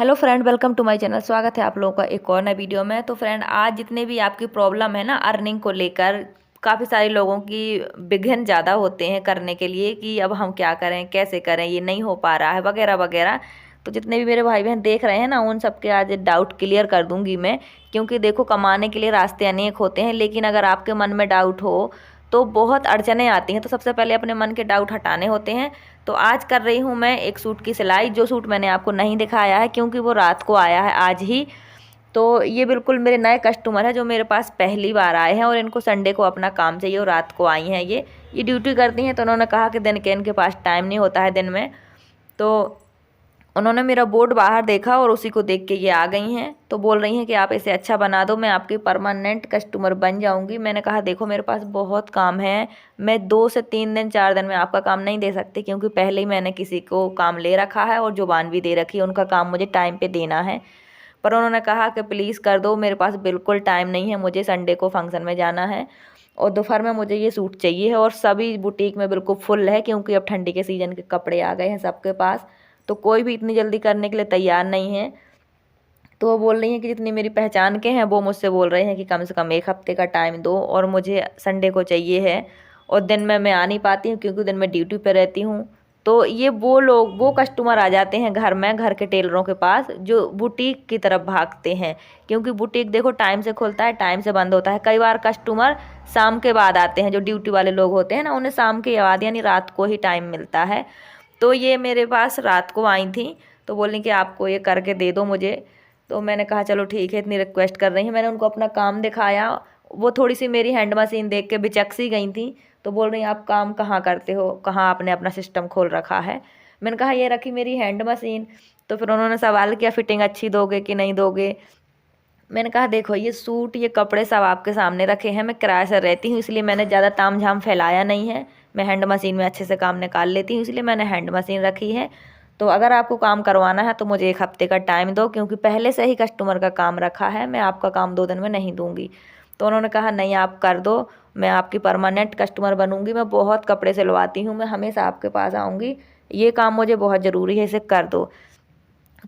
Hello friend, welcome to my channel. स्वागत है आप लोगों का एक और नए वीडियो में। तो फ्रेंड, आज जितने भी आपकी प्रॉब्लम है ना अर्निंग को लेकर, काफ़ी सारे लोगों की विघ्न ज़्यादा होते हैं करने के लिए कि अब हम क्या करें, कैसे करें, ये नहीं हो पा रहा है वगैरह वगैरह। तो जितने भी मेरे भाई बहन देख रहे हैं ना, उन सबके आज डाउट क्लियर कर दूंगी मैं। क्योंकि देखो, कमाने के लिए रास्ते अनेक होते हैं, लेकिन अगर आपके मन में डाउट हो तो बहुत अड़चने आती हैं। तो सबसे पहले अपने मन के डाउट हटाने होते हैं। तो आज कर रही हूँ मैं एक सूट की सिलाई, जो सूट मैंने आपको नहीं दिखाया है क्योंकि वो रात को आया है आज ही। तो ये बिल्कुल मेरे नए कस्टमर है जो मेरे पास पहली बार आए हैं और इनको संडे को अपना काम चाहिए और रात को आई हैं। ये ड्यूटी करती हैं। तो उन्होंने कहा कि दिन के इनके पास टाइम नहीं होता है दिन में। तो उन्होंने मेरा बोर्ड बाहर देखा और उसी को देख के ये आ गई हैं। तो बोल रही हैं कि आप इसे अच्छा बना दो, मैं आपकी परमानेंट कस्टमर बन जाऊंगी। मैंने कहा देखो, मेरे पास बहुत काम है, मैं 2 से 3 दिन 4 दिन में आपका काम नहीं दे सकती, क्योंकि पहले ही मैंने किसी को काम ले रखा है और जुबान भी दे रखी है, उनका काम मुझे टाइम पे देना है। पर उन्होंने कहा कि प्लीज़ कर दो, मेरे पास बिल्कुल टाइम नहीं है, मुझे संडे को फंक्शन में जाना है और दोपहर में मुझे ये सूट चाहिए है। और सभी बुटीक में बिल्कुल फुल है, क्योंकि अब ठंडी के सीज़न के कपड़े आ गए हैं सबके पास। तो कोई भी इतनी जल्दी करने के लिए तैयार नहीं है। तो वो बोल रही हैं कि जितनी मेरी पहचान के हैं वो मुझसे बोल रहे हैं कि कम से कम 1 हफ्ते का टाइम दो, और मुझे संडे को चाहिए है। और दिन में मैं आ नहीं पाती हूँ क्योंकि दिन में ड्यूटी पे रहती हूँ। तो ये वो कस्टमर आ जाते हैं घर में, घर के टेलरों के पास, जो बुटीक की तरफ भागते हैं। क्योंकि बुटीक देखो टाइम से खुलता है, टाइम से बंद होता है। कई बार कस्टमर शाम के बाद आते हैं, जो ड्यूटी वाले लोग होते हैं ना, उन्हें शाम के बाद यानी रात को ही टाइम मिलता है। तो ये मेरे पास रात को आई थी, तो बोली कि आपको ये करके दे दो मुझे। तो मैंने कहा चलो ठीक है, इतनी रिक्वेस्ट कर रही हैं। मैंने उनको अपना काम दिखाया। वो थोड़ी सी मेरी हैंड मशीन देख के बिचक सी गई थी। तो बोल रही आप काम कहाँ करते हो, कहाँ आपने अपना सिस्टम खोल रखा है। मैंने कहा ये रखी मेरी हैंड मशीन। तो फिर उन्होंने सवाल किया फिटिंग अच्छी दोगे कि नहीं दोगे। मैंने कहा देखो, ये सूट ये कपड़े सब आपके सामने रखे हैं, मैं किराए से रहती हूँ, इसलिए मैंने ज़्यादा ताम झाम फैलाया नहीं है। मैं हैंड मशीन में अच्छे से काम निकाल लेती हूँ, इसलिए मैंने हैंड मशीन रखी है। तो अगर आपको काम करवाना है तो मुझे 1 हफ्ते का टाइम दो, क्योंकि पहले से ही कस्टमर का काम रखा है, मैं आपका काम 2 दिन में नहीं दूंगी। तो उन्होंने कहा नहीं, आप कर दो, मैं आपकी परमानेंट कस्टमर बनूंगी, मैं बहुत कपड़े सिलवाती हूँ, मैं हमेशा आपके पास आऊँगी, ये काम मुझे बहुत ज़रूरी है, इसे कर दो।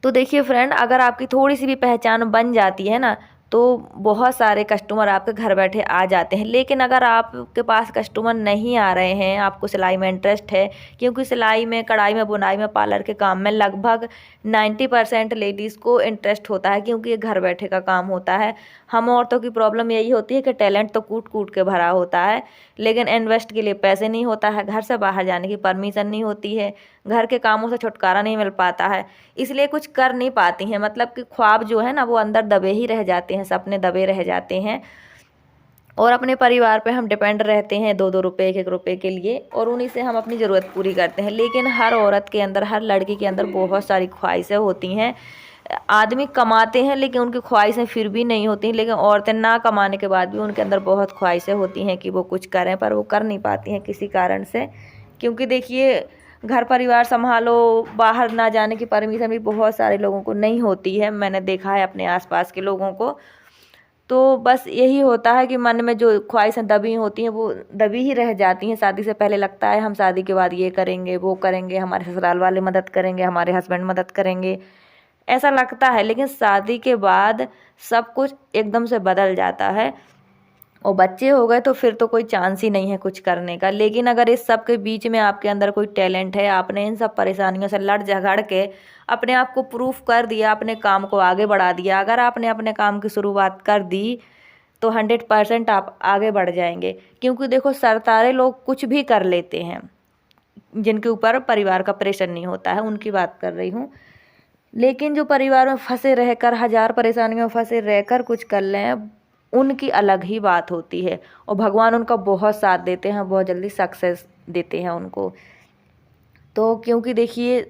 तो देखिए फ्रेंड, अगर आपकी थोड़ी सी भी पहचान बन जाती है ना, तो बहुत सारे कस्टमर आपके घर बैठे आ जाते हैं। लेकिन अगर आपके पास कस्टमर नहीं आ रहे हैं, आपको सिलाई में इंटरेस्ट है, क्योंकि सिलाई में, कढ़ाई में, बुनाई में, पार्लर के काम में लगभग 90% लेडीज़ को इंटरेस्ट होता है, क्योंकि ये घर बैठे का काम होता है। हम औरतों की प्रॉब्लम यही होती है कि टैलेंट तो कूट कूट के भरा होता है, लेकिन इन्वेस्ट के लिए पैसे नहीं होता है, घर से बाहर जाने की परमिशन नहीं होती है, घर के कामों से छुटकारा नहीं मिल पाता है, इसलिए कुछ कर नहीं पाती हैं। मतलब कि ख्वाब जो है ना, वो अंदर दबे ही रह जाते हैं, सपने दबे रह जाते हैं। और अपने परिवार पे हम डिपेंड रहते हैं 2-2 रुपए, 1-1 रुपए के लिए, और उन्हीं से हम अपनी ज़रूरत पूरी करते हैं। लेकिन हर औरत के अंदर, हर लड़की के अंदर बहुत सारी ख्वाहिशें होती हैं। आदमी कमाते हैं लेकिन उनकी ख्वाहिशें फिर भी नहीं होती, लेकिन औरतें ना कमाने के बाद भी उनके अंदर बहुत ख्वाहिशें होती हैं कि वो कुछ करें, पर वो कर नहीं पाती हैं किसी कारण से। क्योंकि देखिए, घर परिवार संभालो, बाहर ना जाने की परमिशन भी बहुत सारे लोगों को नहीं होती है, मैंने देखा है अपने आसपास के लोगों को। तो बस यही होता है कि मन में जो ख्वाहिशें दबी होती हैं वो दबी ही रह जाती हैं। शादी से पहले लगता है हम शादी के बाद ये करेंगे, वो करेंगे, हमारे ससुराल वाले मदद करेंगे, हमारे हस्बैंड मदद करेंगे, ऐसा लगता है। लेकिन शादी के बाद सब कुछ एकदम से बदल जाता है, और बच्चे हो गए तो फिर तो कोई चांस ही नहीं है कुछ करने का। लेकिन अगर इस सब के बीच में आपके अंदर कोई टैलेंट है, आपने इन सब परेशानियों से लड़ झगड़ के अपने आप को प्रूफ कर दिया, अपने काम को आगे बढ़ा दिया, अगर आपने अपने काम की शुरुआत कर दी, तो 100% आप आगे बढ़ जाएंगे। क्योंकि देखो, सरतारे लोग कुछ भी कर लेते हैं, जिनके ऊपर परिवार का प्रेशर नहीं होता है, उनकी बात कर रही हूँ। लेकिन जो परिवार में फंसे रहकर, हजार परेशानियों में फंसे रहकर कुछ कर लें, उनकी अलग ही बात होती है, और भगवान उनका बहुत साथ देते हैं, बहुत जल्दी सक्सेस देते हैं उनको। तो क्योंकि देखिए,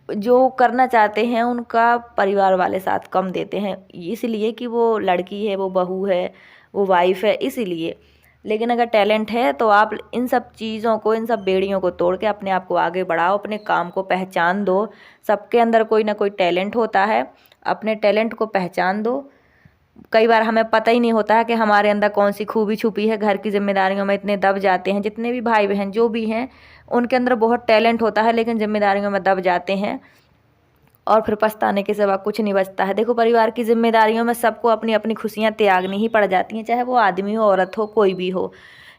जो करना चाहते हैं उनका परिवार वाले साथ कम देते हैं, इसलिए कि वो लड़की है, वो बहू है, वो वाइफ है, इसीलिए। लेकिन अगर टैलेंट है तो आप इन सब चीज़ों को, इन सब बेड़ियों को तोड़ के अपने आप को आगे बढ़ाओ, अपने काम को पहचान दो। सबके अंदर कोई ना कोई टैलेंट होता है, अपने टैलेंट को पहचान दो। कई बार हमें पता ही नहीं होता है कि हमारे अंदर कौन सी खूबी छुपी है। घर की जिम्मेदारियों में इतने दब जाते हैं, जितने भी भाई बहन जो भी हैं, उनके अंदर बहुत टैलेंट होता है, लेकिन जिम्मेदारियों में दब जाते हैं। और फिर पछताने के सिवा कुछ नहीं बचता है। देखो, परिवार की जिम्मेदारियों में सबको अपनी अपनी खुशियाँ त्यागनी ही पड़ जाती हैं, चाहे वो आदमी हो, औरत हो, कोई भी हो।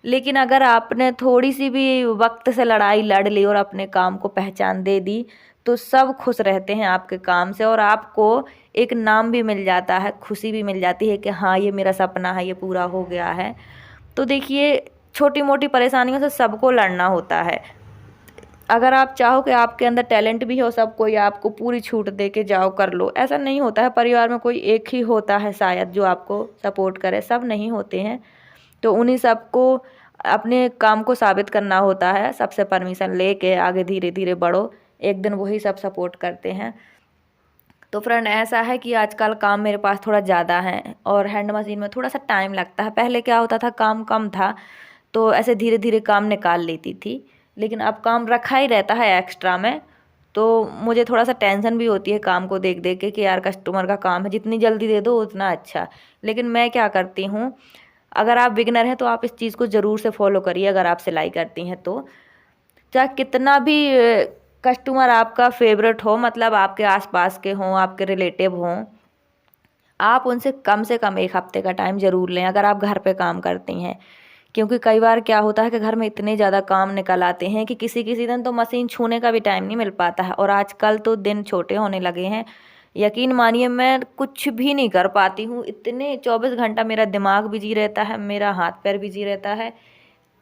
लेकिन अगर आपने थोड़ी सी भी वक्त से लड़ाई लड़ ली और अपने काम को पहचान दे दी, तो सब खुश रहते हैं आपके काम से, और आपको एक नाम भी मिल जाता है, खुशी भी मिल जाती है कि हाँ, ये मेरा सपना है, ये पूरा हो गया है। तो देखिए, छोटी मोटी परेशानियों से सबको लड़ना होता है। अगर आप चाहो कि आपके अंदर टैलेंट भी हो, सब कोई आपको पूरी छूट दे के जाओ कर लो, ऐसा नहीं होता है। परिवार में कोई एक ही होता है शायद जो आपको सपोर्ट करे, सब नहीं होते हैं। तो उन्हीं सबको अपने काम को साबित करना होता है, सबसे परमिशन लेके आगे धीरे धीरे बढ़ो, एक दिन वही सब सपोर्ट करते हैं। तो फ्रेंड, ऐसा है कि आजकल काम मेरे पास थोड़ा ज़्यादा है और हैंड मशीन में थोड़ा सा टाइम लगता है। पहले क्या होता था, काम कम था तो ऐसे धीरे धीरे काम निकाल लेती थी, लेकिन अब काम रखा ही रहता है एक्स्ट्रा में। तो मुझे थोड़ा सा टेंशन भी होती है काम को देख देख के कि यार, कस्टमर का काम है, जितनी जल्दी दे दो उतना अच्छा। लेकिन मैं क्या करती हूँ, अगर आप बिगनर हैं तो आप इस चीज़ को ज़रूर से फॉलो करिए। अगर आप सिलाई करती हैं तो चाहे कितना भी कस्टमर आपका फेवरेट हो, मतलब आपके आसपास के हों, आपके रिलेटिव हों, आप उनसे कम से कम 1 हफ्ते का टाइम ज़रूर लें अगर आप घर पे काम करती हैं। क्योंकि कई बार क्या होता है कि घर में इतने ज़्यादा काम निकल आते हैं कि किसी किसी दिन तो मशीन छूने का भी टाइम नहीं मिल पाता है। और आजकल तो दिन छोटे होने लगे हैं, यकीन मानिए मैं कुछ भी नहीं कर पाती हूँ। इतने 24 घंटा मेरा दिमाग बिजी रहता है, मेरा हाथ पैर बिजी रहता है।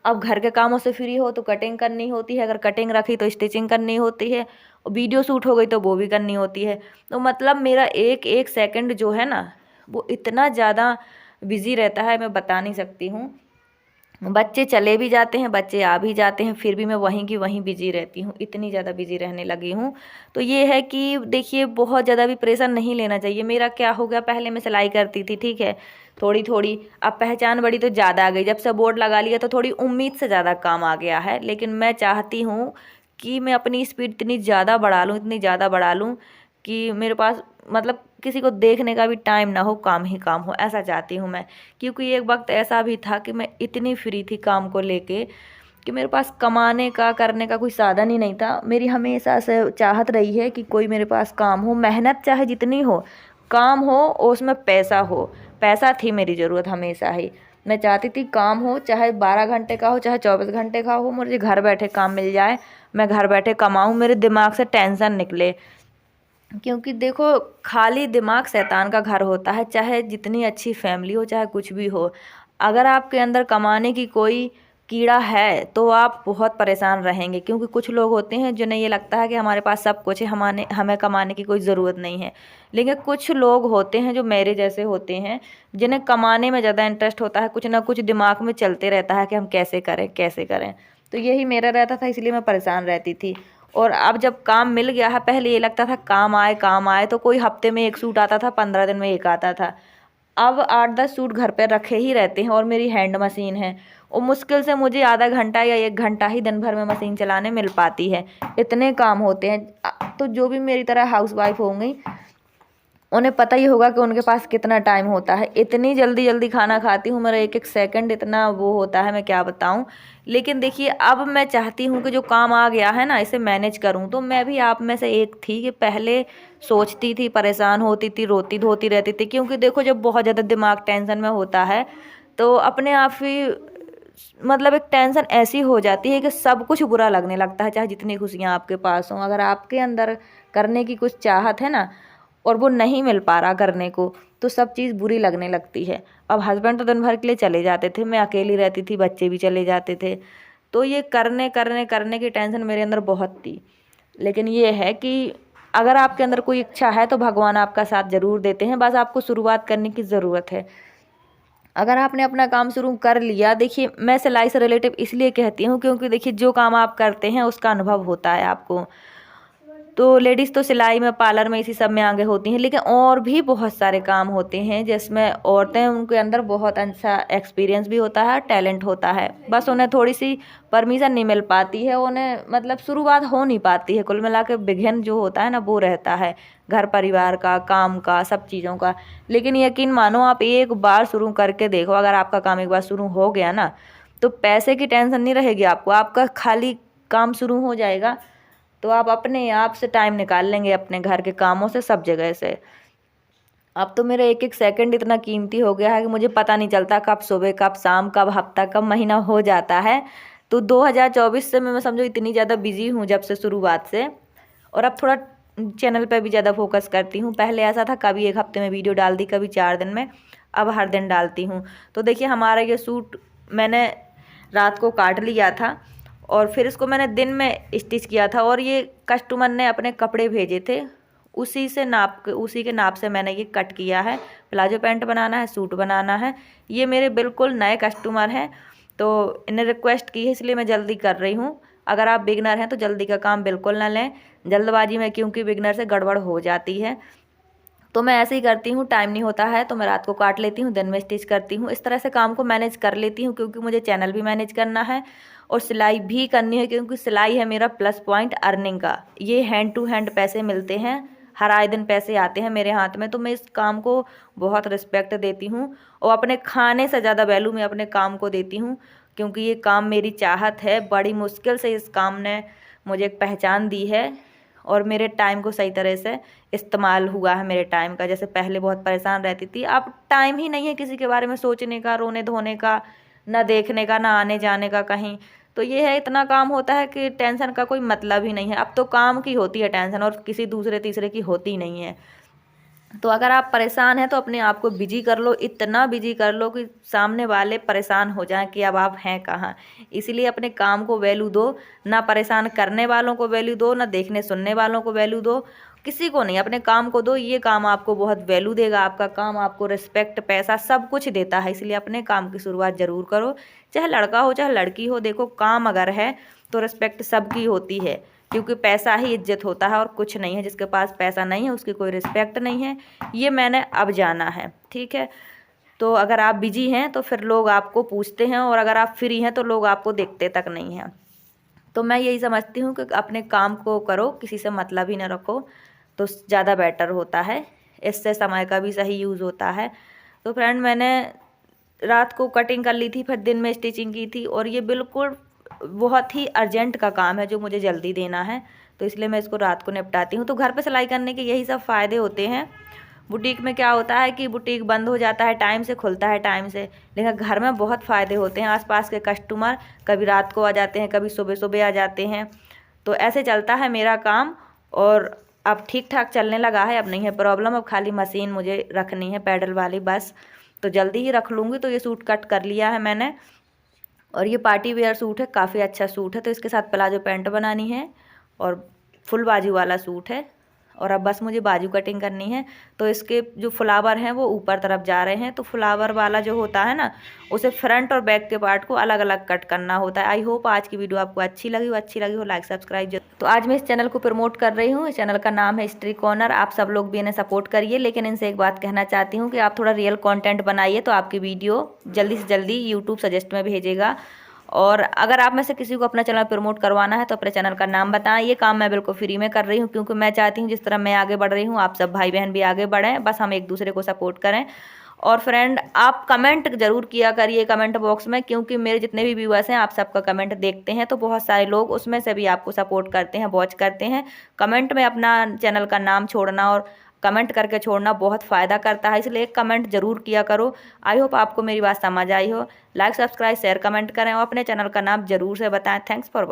अब घर के कामों से फ्री हो तो कटिंग करनी होती है, अगर कटिंग रखी तो स्टिचिंग करनी होती है, और वीडियो शूट हो गई तो वो भी करनी होती है। तो मतलब मेरा एक एक सेकंड जो है ना, वो इतना ज़्यादा बिजी रहता है, मैं बता नहीं सकती हूँ। बच्चे चले भी जाते हैं, बच्चे आ भी जाते हैं, फिर भी मैं वहीं की वहीं बिजी रहती हूँ, इतनी ज़्यादा बिजी रहने लगी हूँ। तो ये है कि देखिए, बहुत ज़्यादा भी प्रेशर नहीं लेना चाहिए। मेरा क्या हो गया, पहले मैं सिलाई करती थी, ठीक है, थोड़ी थोड़ी, अब पहचान बड़ी तो ज़्यादा आ गई। जब से बोर्ड लगा लिया तो थोड़ी उम्मीद से ज़्यादा काम आ गया है। लेकिन मैं चाहती हूँ कि मैं अपनी स्पीड इतनी ज़्यादा बढ़ा लूँ, इतनी ज़्यादा बढ़ा लूँ कि मेरे पास मतलब किसी को देखने का भी टाइम ना हो, काम ही काम हो, ऐसा चाहती हूँ मैं। क्योंकि एक वक्त ऐसा भी था कि मैं इतनी फ्री थी काम को लेके कि मेरे पास कमाने का, करने का कोई साधन ही नहीं था। मेरी हमेशा से चाहत रही है कि कोई मेरे पास काम हो, मेहनत चाहे जितनी हो, काम हो और उसमें पैसा हो। पैसा थी मेरी ज़रूरत हमेशा ही। मैं चाहती थी काम हो, चाहे 12 घंटे का हो, चाहे 24 घंटे का हो, मुझे घर बैठे काम मिल जाए, मैं घर बैठे कमाऊँ, मेरे दिमाग से टेंशन निकले। क्योंकि देखो, खाली दिमाग शैतान का घर होता है, चाहे जितनी अच्छी फैमिली हो, चाहे कुछ भी हो। अगर आपके अंदर कमाने की कोई कीड़ा है तो आप बहुत परेशान रहेंगे। क्योंकि कुछ लोग होते हैं जिन्हें ये लगता है कि हमारे पास सब कुछ है, हमें कमाने की कोई ज़रूरत नहीं है। लेकिन कुछ लोग होते हैं जो मेरे जैसे होते हैं, जिन्हें कमाने में ज़्यादा इंटरेस्ट होता है, कुछ ना कुछ दिमाग में चलते रहता है कि हम कैसे करें कैसे करें। तो यही मेरा रहता था, इसलिए मैं परेशान रहती थी। और अब जब काम मिल गया है, पहले ये लगता था काम आए तो कोई हफ्ते में 1 सूट आता था, 15 दिन में 1 आता था। अब 8-10 सूट घर पे रखे ही रहते हैं, और मेरी हैंड मशीन है, और मुश्किल से मुझे आधा घंटा या 1 घंटा ही दिन भर में मशीन चलाने मिल पाती है। इतने काम होते हैं। तो जो भी मेरी तरह हाउसवाइफ होंगी, उन्हें पता ही होगा कि उनके पास कितना टाइम होता है। इतनी जल्दी जल्दी खाना खाती हूँ, मेरा एक एक सेकंड इतना वो होता है, मैं क्या बताऊँ। लेकिन देखिए, अब मैं चाहती हूँ कि जो काम आ गया है ना, इसे मैनेज करूँ। तो मैं भी आप में से एक थी कि पहले सोचती थी, परेशान होती थी, रोती धोती रहती थी। क्योंकि देखो, जब बहुत ज़्यादा दिमाग टेंशन में होता है तो अपने आप ही मतलब एक टेंशन ऐसी हो जाती है कि सब कुछ बुरा लगने लगता है, चाहे जितनी खुशियाँ आपके पास हों। अगर आपके अंदर करने की कुछ चाहत है ना, और वो नहीं मिल पा रहा करने को, तो सब चीज़ बुरी लगने लगती है। अब हस्बैंड तो दिन भर के लिए चले जाते थे, मैं अकेली रहती थी, बच्चे भी चले जाते थे। तो ये करने करने करने की टेंशन मेरे अंदर बहुत थी। लेकिन ये है कि अगर आपके अंदर कोई इच्छा है तो भगवान आपका साथ ज़रूर देते हैं, बस आपको शुरुआत करने की ज़रूरत है। अगर आपने अपना काम शुरू कर लिया, देखिए, मैं सिलाई से रिलेटिव इसलिए कहती हूँ क्योंकि देखिए, जो काम आप करते हैं उसका अनुभव होता है आपको। तो लेडीज़ तो सिलाई में, पार्लर में, इसी सब में आगे होती हैं। लेकिन और भी बहुत सारे काम होते हैं जिसमें औरतें, उनके अंदर बहुत अच्छा एक्सपीरियंस भी होता है, टैलेंट होता है। बस उन्हें थोड़ी सी परमिशन नहीं मिल पाती है, उन्हें मतलब शुरुआत हो नहीं पाती है। कुल मिला के विघ्न जो होता है ना, वो रहता है घर परिवार का, काम का, सब चीज़ों का। लेकिन यकीन मानो, आप एक बार शुरू करके देखो, अगर आपका काम एक बार शुरू हो गया ना, तो पैसे की टेंशन नहीं रहेगी आपको। आपका खाली काम शुरू हो जाएगा, तो आप अपने आप से टाइम निकाल लेंगे अपने घर के कामों से, सब जगह से। अब तो मेरा एक एक सेकंड इतना कीमती हो गया है कि मुझे पता नहीं चलता कब सुबह, कब शाम, कब हफ्ता, कब महीना हो जाता है। तो 2024 से मैं समझो इतनी ज़्यादा बिजी हूँ जब से शुरुआत से। और अब थोड़ा चैनल पे भी ज़्यादा फोकस करती हूँ। पहले ऐसा था कभी एक हफ्ते में वीडियो डाल दी, कभी 4 दिन में, अब हर दिन डालती हूँ। तो देखिए हमारा ये सूट मैंने रात को काट लिया था और फिर इसको मैंने दिन में स्टिच किया था, और ये कस्टमर ने अपने कपड़े भेजे थे, उसी के नाप से मैंने ये कट किया है। प्लाजो पैंट बनाना है, सूट बनाना है। ये मेरे बिल्कुल नए कस्टमर हैं, तो इन्हें रिक्वेस्ट की है, इसलिए मैं जल्दी कर रही हूँ। अगर आप बिगनर हैं तो जल्दी का काम बिल्कुल ना लें जल्दबाजी में, क्योंकि बिगनर से गड़बड़ हो जाती है। तो मैं ऐसे ही करती हूँ, टाइम नहीं होता है तो मैं रात को काट लेती हूँ, दिन में स्टिच करती हूँ। इस तरह से काम को मैनेज कर लेती हूँ, क्योंकि मुझे चैनल भी मैनेज करना है और सिलाई भी करनी है, क्योंकि सिलाई है मेरा प्लस पॉइंट अर्निंग का। ये हैंड टू हैंड पैसे मिलते हैं, हर आए दिन पैसे आते हैं मेरे हाथ में। तो मैं इस काम को बहुत रिस्पेक्ट देती हूँ और अपने खाने से ज़्यादा वैल्यू मैं अपने काम को देती हूँ, क्योंकि ये काम मेरी चाहत है। बड़ी मुश्किल से इस काम ने मुझे एक पहचान दी है और मेरे टाइम को सही तरह से इस्तेमाल हुआ है मेरे टाइम का। जैसे पहले बहुत परेशान रहती थी, अब टाइम ही नहीं है किसी के बारे में सोचने का, रोने धोने का, ना देखने का, ना आने जाने का कहीं। तो ये है, इतना काम होता है कि टेंशन का कोई मतलब ही नहीं है। अब तो काम की होती है टेंशन, और किसी दूसरे तीसरे की होती नहीं है। तो अगर आप परेशान हैं तो अपने आप को बिजी कर लो, इतना बिजी कर लो कि सामने वाले परेशान हो जाएं कि अब आप हैं कहाँ। इसीलिए अपने काम को वैल्यू दो, ना परेशान करने वालों को वैल्यू दो, ना देखने सुनने वालों को वैल्यू दो, किसी को नहीं, अपने काम को दो। ये काम आपको बहुत वैल्यू देगा, आपका काम आपको रिस्पेक्ट, पैसा सब कुछ देता है। इसलिए अपने काम की शुरुआत ज़रूर करो, चाहे लड़का हो चाहे लड़की हो। देखो काम अगर है तो रिस्पेक्ट सबकी होती है, क्योंकि पैसा ही इज्जत होता है और कुछ नहीं है। जिसके पास पैसा नहीं है उसकी कोई रिस्पेक्ट नहीं है, ये मैंने अब जाना है। ठीक है, तो अगर आप बिजी हैं तो फिर लोग आपको पूछते हैं, और अगर आप फ्री हैं तो लोग आपको देखते तक नहीं हैं। तो मैं यही समझती हूँ कि अपने काम को करो, किसी से मतलब ही ना रखो, तो ज़्यादा बेटर होता है। इससे समय का भी सही यूज़ होता है। तो फ्रेंड, मैंने रात को कटिंग कर ली थी, फिर दिन में स्टिचिंग की थी, और ये बिल्कुल बहुत ही अर्जेंट का काम है जो मुझे जल्दी देना है, तो इसलिए मैं इसको रात को निपटाती हूँ। तो घर पे सिलाई करने के यही सब फ़ायदे होते हैं। बुटीक में क्या होता है कि बुटीक बंद हो जाता है टाइम से, खुलता है टाइम से, लेकिन घर में बहुत फ़ायदे होते हैं। आसपास के कस्टमर कभी रात को आ जाते हैं, कभी सुबह सुबह आ जाते हैं। तो ऐसे चलता है मेरा काम, और अब ठीक ठाक चलने लगा है, अब नहीं है प्रॉब्लम। अब खाली मशीन मुझे रखनी है पैडल वाली बस, तो जल्दी ही रख लूँगी। तो ये सूट कट कर लिया है मैंने, और ये पार्टी वेयर सूट है, काफ़ी अच्छा सूट है। तो इसके साथ प्लाजो पैंट बनानी है और फुल बाजू वाला सूट है, और अब बस मुझे बाजू कटिंग करनी है। तो इसके जो फ्लावर हैं वो ऊपर तरफ जा रहे हैं, तो फ्लावर वाला जो होता है ना, उसे फ्रंट और बैक के पार्ट को अलग अलग कट करना होता है। आई होप आज की वीडियो आपको अच्छी लगी हो लाइक सब्सक्राइब। तो आज मैं इस चैनल को प्रमोट कर रही हूँ। इस चैनल का नाम है हिस्ट्री कॉर्नर। आप सब लोग भी इन्हें सपोर्ट करिए, लेकिन इनसे एक बात कहना चाहती हूँ कि आप थोड़ा रियल कॉन्टेंट बनाइए, तो आपकी वीडियो जल्दी से जल्दी यूट्यूब सजेस्ट में भेजेगा। और अगर आप में से किसी को अपना चैनल प्रमोट करवाना है तो अपने चैनल का नाम बताएं। ये काम मैं बिल्कुल फ्री में कर रही हूँ, क्योंकि मैं चाहती हूँ जिस तरह मैं आगे बढ़ रही हूँ आप सब भाई बहन भी आगे बढ़ें, बस हम एक दूसरे को सपोर्ट करें। और फ्रेंड, आप कमेंट जरूर किया करिए कमेंट बॉक्स में, क्योंकि मेरे जितने भी व्यूअर्स हैं आप सबका कमेंट देखते हैं, तो बहुत सारे लोग उसमें से भी आपको सपोर्ट करते हैं, वॉच करते हैं। कमेंट में अपना चैनल का नाम छोड़ना और कमेंट करके छोड़ना बहुत फ़ायदा करता है, इसलिए एक कमेंट ज़रूर किया करो। आई होप आपको मेरी बात समझ आई हो। लाइक सब्सक्राइब शेयर कमेंट करें और अपने चैनल का नाम ज़रूर से बताएं। Thanks for watching.